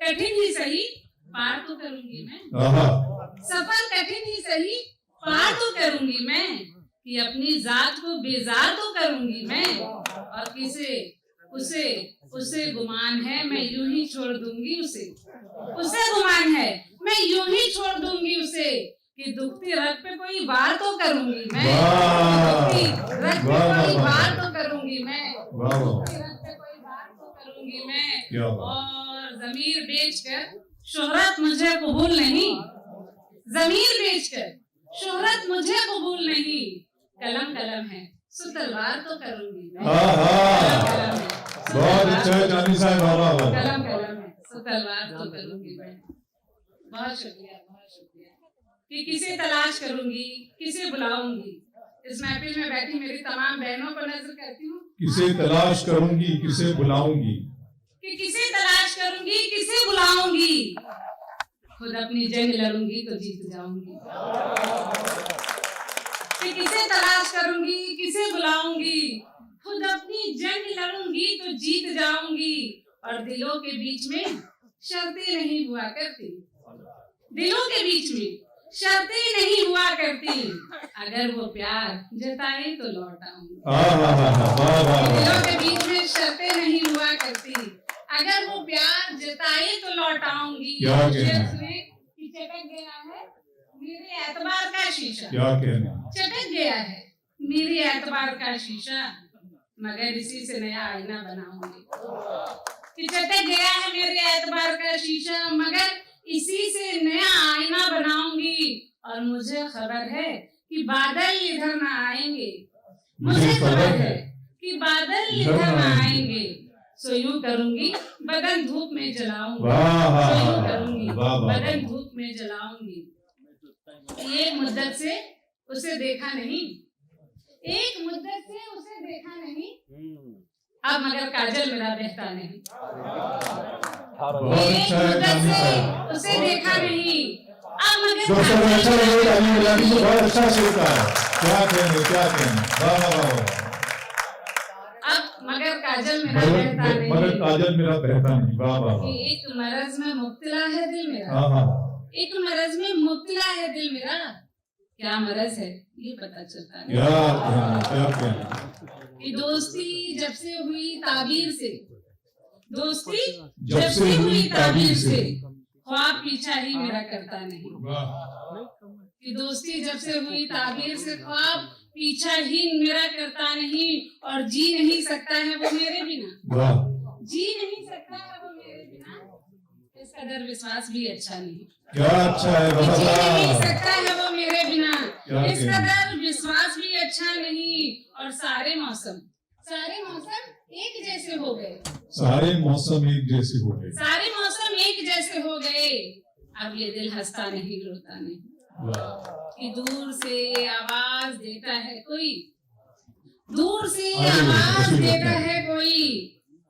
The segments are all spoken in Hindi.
कठिन ही सही पार तो करूंगी मैं, सफर कठिन ही सही पार तो करूंगी मैं, कि अपनी जात को बेजार तो करूंगी मैं, और उसे गुमान है मैं यूं ही छोड़ दूंगी उसे गुमान है मैं यूं ही छोड़ दूंगी उसे, कि दुखती रग पे कोई वार तो करूंगी मैं, दुखती रग पे कोई वार तो करूंगी मैं, दुखती रग पे कोई वार तो करूंगी मैं, और ज़मीर बेचकर शोहरत मुझे कबूल नहीं, ज़मीर बेचकर शोहरत मुझे कबूल नहीं, कलम कलम है सो तलवार तो करूंगी मैं, बहुत अच्छा है जानी साहब, कलम कलम है सो तलवार तो करूंगी मैं। बहुत शुक्रिया कि किसे तलाश करूंगी, किसे बुलाऊंगी। इस महफिल में बैठी मेरी तमाम बहनों को नजर करती हूँ, किसे तलाश करूंगी, किसे बुलाऊंगी, कि किसे तलाश करूंगी, किसे बुलाऊंगी, खुद अपनी जंग लड़ूंगी तो जीत जाऊंगी, कि किसे तलाश करूंगी, किसे बुलाऊंगी, खुद अपनी जंग लड़ूंगी तो जीत जाऊंगी, और दिलों के बीच में शर्तें नहीं हुआ करती, दिलों के बीच में शर्तें नहीं हुआ करती, अगर वो प्यार जताए तो लौट आऊंगी, दिलों के बीच में शर्तें नहीं हुआ करती, अगर वो प्यार जताए तो लौट आऊंगी। चटक गया है मेरे एतबार का शीशा, चटक गया है मेरे एतबार का शीशा, मगर इसी से नया आईना बनाऊंगी, कि चटक गया है मेरे एतबार का शीशा, मगर इसी से नया आईना बनाऊंगी, और मुझे खबर है कि बादल इधर ना आएंगे, मुझे खबर है कि बादल इधर ना आएंगे, सो यूं करूंगी बदन धूप में जलाऊंगी, सो यूं करूंगी बदन धूप में जलाऊंगी। एक मुद्दत से उसे देखा नहीं, एक मुद्दत से उसे देखा नहीं, अब मगर काजल मेरा बहता नहीं, एक मुद्दत से उसे देखा नहीं, अब मगर अब मगर काजल मेरा बहता नहीं, मगर काजल मेरा बहता नहीं, वाह वाह। एक मरज में मुब्तला है दिल मेरा, एक मरज में मुब्तला है दिल मेरा, क्या मरज है ये पता चलता नहीं, कि दोस्ती जब से हुई ताबीर से, दोस्ती जब से हुई ताबीर से, ख्वाब पीछा ही मेरा करता नहीं, कि दोस्ती जब से हुई ताबीर से, ख्वाब पीछा ही मेरा करता नहीं, और जी नहीं सकता है वो मेरे बिना, जी नहीं सकता है वो मेरे बिना, इस कदर विश्वास भी अच्छा नहीं, क्या अच्छा है, जी नहीं सकता है वो मेरे बिना, इस कदर विश्वास भी अच्छा नहीं, और सारे मौसम एक जैसे हो गए, सारे मौसम एक जैसे हो गए, सारे मौसम एक जैसे हो गए, अब ये दिल हंसता नहीं रोता नहीं, कि दूर से आवाज देता है कोई, दूर से आवाज देता है कोई,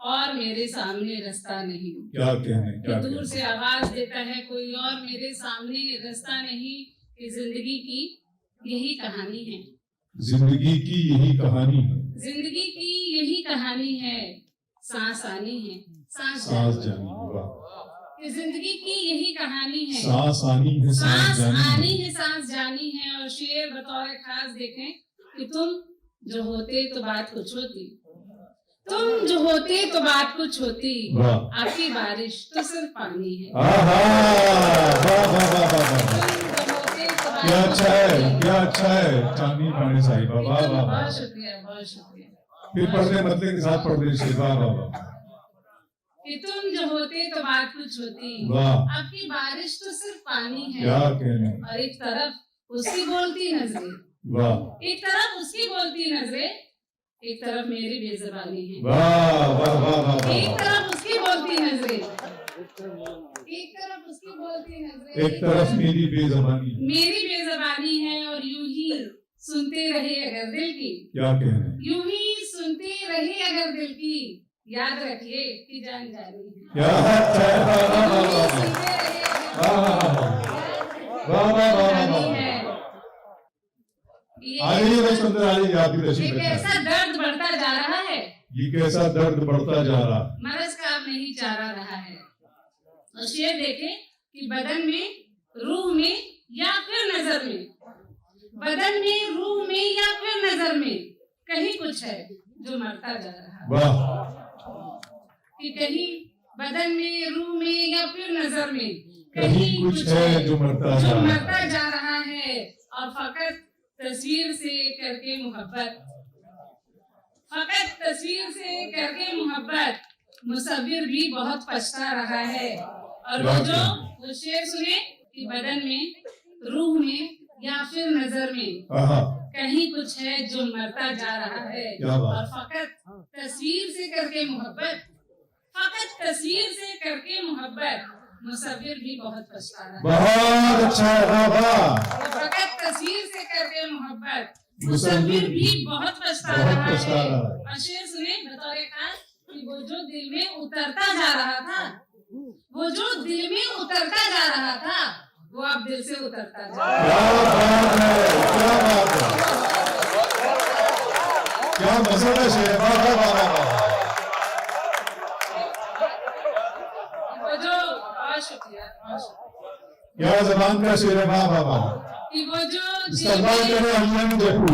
और मेरे सामने रास्ता नहीं, क्या कहने, क्या दूर से आवाज देता है कोई और मेरे सामने रास्ता नहीं, कि जिंदगी की यही कहानी है, जिंदगी की यही कहानी है, जिंदगी की यही कहानी है, सांस आनी है सांस जानी, कि जिंदगी की यही कहानी है, सांस आनी है सांस आनी है सांस जानी है, और शेर बतौर खास देखें कि तुम जो होते तो बात कुछ होती, तुम जो होते तो बात कुछ होती, आपकी बारिश तो सिर्फ पानी है, क्या अच्छा है, क्या अच्छा है चांदनी पानी साहिबा, वाह वाह, बहुत शुक्रिया, बहुत शुक्रिया। फिर पढ़ने मतलब के साथ पढ़ रही, वाह वाह, कि तुम जो होते तो बात कुछ होती, आपकी बारिश तो सिर्फ पानी है, क्या कहने, और एक तरफ उसकी बोलती नजरें, वाह, एक तरफ उसकी बोलती नजरें, एक तरफ मेरी बेज़बानी है, वाह वाह वाह, एक तरफ उसकी बोलती नजरें, एक तरफ उसकी बोलती नजरें, एक तरफ मेरी बेज़बानी है, और यूं ही सुनते रहे अगर दिल की, क्या कहने, यूं ही सुनते रहे अगर दिल की, याद रखिए कि जान जानी है, क्या ये कैसा दर्द बढ़ता जा रहा है, ये कैसा दर्द बढ़ता जा रहा, मरज का अब नहीं चारा रहा है, और शेर देखे कि बदन में, रूह में या फिर नजर में, बदन में, रूह में या फिर नजर में कहीं कुछ है जो मरता जा रहा है। वाह, कि कहीं बदन में, रूह में या फिर नजर में कहीं कुछ है जो मरता जा रहा है। और फकत तस्वीर से करके मोहब्बत, फकत तस्वीर से करके मोहब्बत मुसव्विर भी बहुत पछता रहा है। और वो शेर सुने कि बदन में, रूह में या फिर नजर में कहीं कुछ है जो मरता जा रहा है। और फकत तस्वीर से करके मोहब्बत, फकत तस्वीर से करके मोहब्बत मुसव्विर भी बहुत पछता रहा है। बहुत अच्छा है, वाह। फकत तस्वीर से करके मोहब्बत मुसव्विर भी बहुत पछता रहा है। और शेर सुने बतौर खास कि वो जो दिल में उतरता जा रहा था, वो जो दिल में उतरता जा रहा था, वो अब दिल से उतरता जा रहा है। क्या बात है, क्या मजा है शेर, वाह वाह वाह वाह। वो जो, बहुत शुक्रिया, क्या जबान का शेर है, वाह वाह वाह। कि वो जो इस्तेमाल करें अल्लाह ने देखो।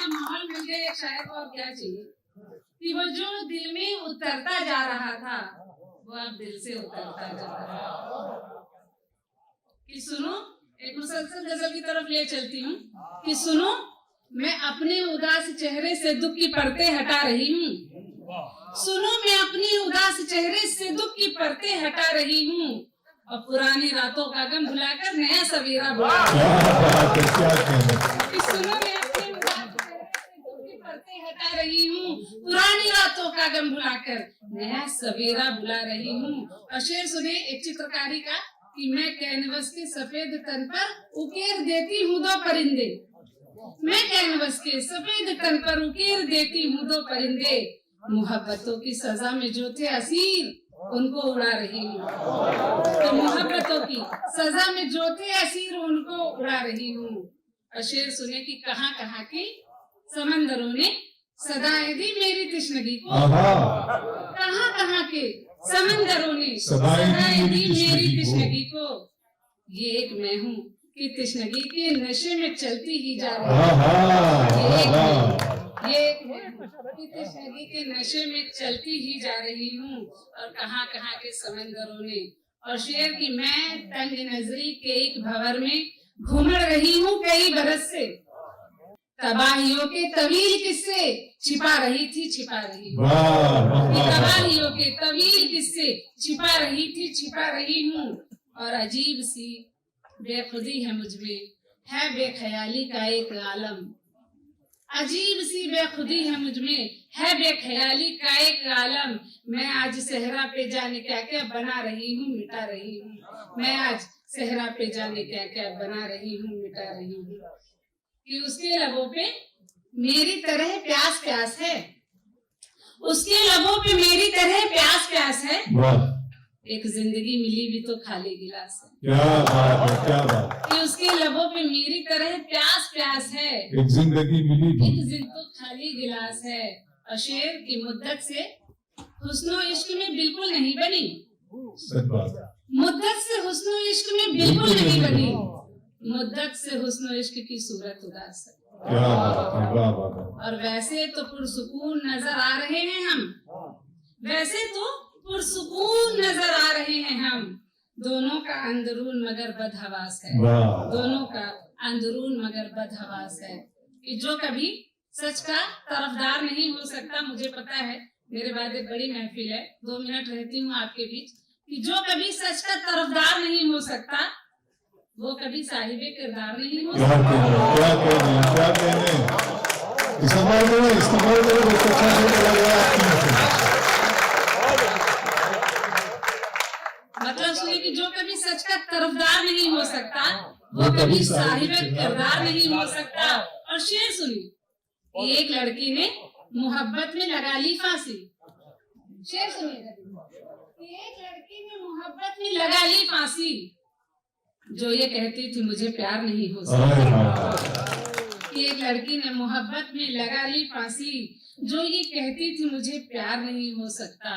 माहौल मिल गया एक शायर को, और क्या चाहिए। कि वो जो दिल में उतरता जा रहा था, वो अब दिल से उतरता जा रहा है। कि सुनो, एक मुसलसल गजल की तरफ ले चलती हूँ। कि सुनो, मैं अपने उदास चेहरे से दुख की परतें हटा रही हूँ। सुनो, मैं अपने उदास चेहरे से दुख की परतें हटा रही हूँ, और पुरानी रातों का गम भुलाकर नया सवेरा बुला रही हूँ। सुनो, मैं अपने उदास चेहरे से दुख की परतें हटा रही हूँ, पुरानी रातों का गम भुलाकर नया सवेरा बुला रही हूँ। और शेर सुने एक चित्रकारी का कि मैं कैनवस के सफेद तन पर उकेर देती हूँ दो परिंदे, मैं कैनवस के सफेद तन पर उकेर देती हूँ दो परिंदे, मोहब्बतों की सजा में जो थे असीर उनको उड़ा रही हूँ। तो मोहब्बतों की सजा में जो थे असीर उनको उड़ा रही हूँ। और शेर सुने कि कहाँ कहाँ की समंदरों ने सदाएं दी मेरी तृष्णगी को, कहाँ कहाँ के समंदरों ने सदाएं दी मेरी तृष्णगी को। ये एक मैं हूँ कि तृष्णगी के नशे में चलती ही जा रही हूँ, ये एक मैं हूँ कि तृष्णगी के नशे में चलती ही जा रही हूँ। और कहाँ कहाँ के समंदरों ने। और शेर की मैं तंग नजरी के एक भंवर में घूम रही हूँ कई बरस से, तबाहियों के तवील किस्से छिपा रही थी, छिपा रही हूँ। तबाहियों के तवील किस्से छिपा रही थी, छिपा रही हूँ। और अजीब सी बेखुदी है मुझमें, है बेख्याली का एक आलम, अजीब सी बेखुदी है मुझमें, है बेख्याली का एक आलम। मैं आज सहरा पे जाने क्या क्या बना रही हूँ, मिटा रही हूँ। मैं आज सहरा पे जाने क्या क्या बना रही हूँ, मिटा रही हूँ। कि उसके लबों पे मेरी तरह प्यास प्यास है, उसके लबों पे मेरी तरह प्यास प्यास है। एक जिंदगी मिली भी तो खाली गिलास है। क्या बात है, क्या बात। कि उसके लबों पे मेरी तरह प्यास प्यास है, एक जिंदगी मिली भी तो खाली गिलास है। और शेर की मुद्दत से हुस्नो इश्क में बिल्कुल नहीं बनी, सच बात है। मुद्दत से हुस्नो इश्क में बिल्कुल नहीं बनी, मुद्दत से हुस्नो इश्क की सूरत उदास है। क्या बात है, वाह वाह। और वैसे तो पुरसुकून नजर आ रहे हैं हम, वैसे तो पुरसुकून नजर आ रहे हैं हम, दोनों का अंदरून मगर बदहवास है, दोनों का अंदरून मगर बदहवास है। कि जो कभी सच का तरफदार नहीं हो सकता, मुझे पता है मेरे बाद एक बड़ी महफिल है, 2 मिनट रहती हूँ आपके बीच। कि जो कभी सच का तरफदार नहीं हो सकता, वो कभी साहिबे किरदार नहीं हो सकता। क्या कहने मतलब सुनिए कि जो कभी सच का तरफदार नहीं हो सकता, वो कभी साहिबे किरदार नहीं हो सकता। और शेर सुनिए, एक लड़की ने मोहब्बत में लगा ली फांसी। शेर सुनिए, एक लड़की ने मोहब्बत में लगा ली फांसी, जो ये कहती थी मुझे प्यार नहीं हो सकता। कि एक लड़की ने मोहब्बत में लगा ली फांसी, जो ये कहती थी मुझे प्यार नहीं हो सकता,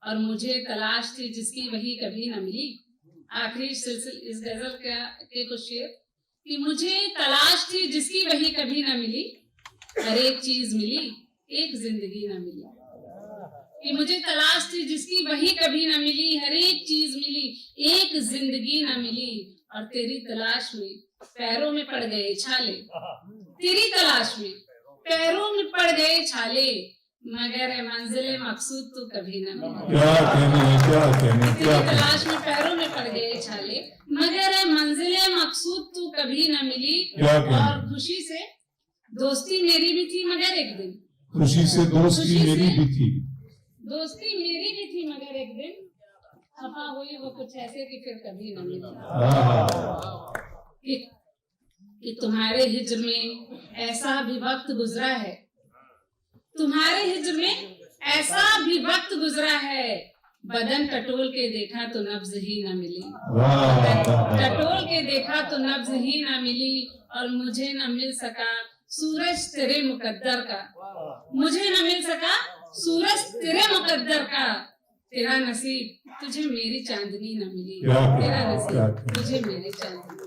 और मुझे तलाश थी जिसकी वही कभी न मिली। आखिरी सिलसिल इस गजल के कुछ शेर कि मुझे तलाश थी जिसकी वही कभी न मिली, हर एक चीज मिली एक जिंदगी न मिली। कि मुझे तलाश थी जिसकी वही कभी न मिली, हर एक चीज मिली एक जिंदगी न मिली। और तेरी तलाश में पैरों में पड़ गए छाले, तेरी तलाश में पैरों में पड़ गए छाले, मगर मंजिल मकसूद तो कभी न मिली। क्या कहने तेरी तलाश में पैरों में पड़ गए छाले, मगर मंजिल मकसूद तो कभी न मिली। और खुशी से दोस्ती मेरी भी थी मगर एक दिन, खुशी से दोस्ती मेरी भी थी, दोस्ती मेरी भी थी मगर एक दिन खफा हुई वो कुछ ऐसे कि फिर कभी न मिली। कि तुम्हारे हिज्र में ऐसा भी वक्त गुजरा है, तुम्हारे हिज्र में ऐसा भी वक्त गुजरा है, बदन टटोल के देखा तो नब्ज ही न मिली। टटोल के देखा तो नब्ज ही न मिली। और मुझे न मिल सका सूरज तेरे मुकद्दर का, मुझे न मिल सका सूरज तेरे मुकद्दर का, तेरा नसीब तुझे मेरी चांदनी न मिली। तेरा नसीब तुझे मेरी चांदनी।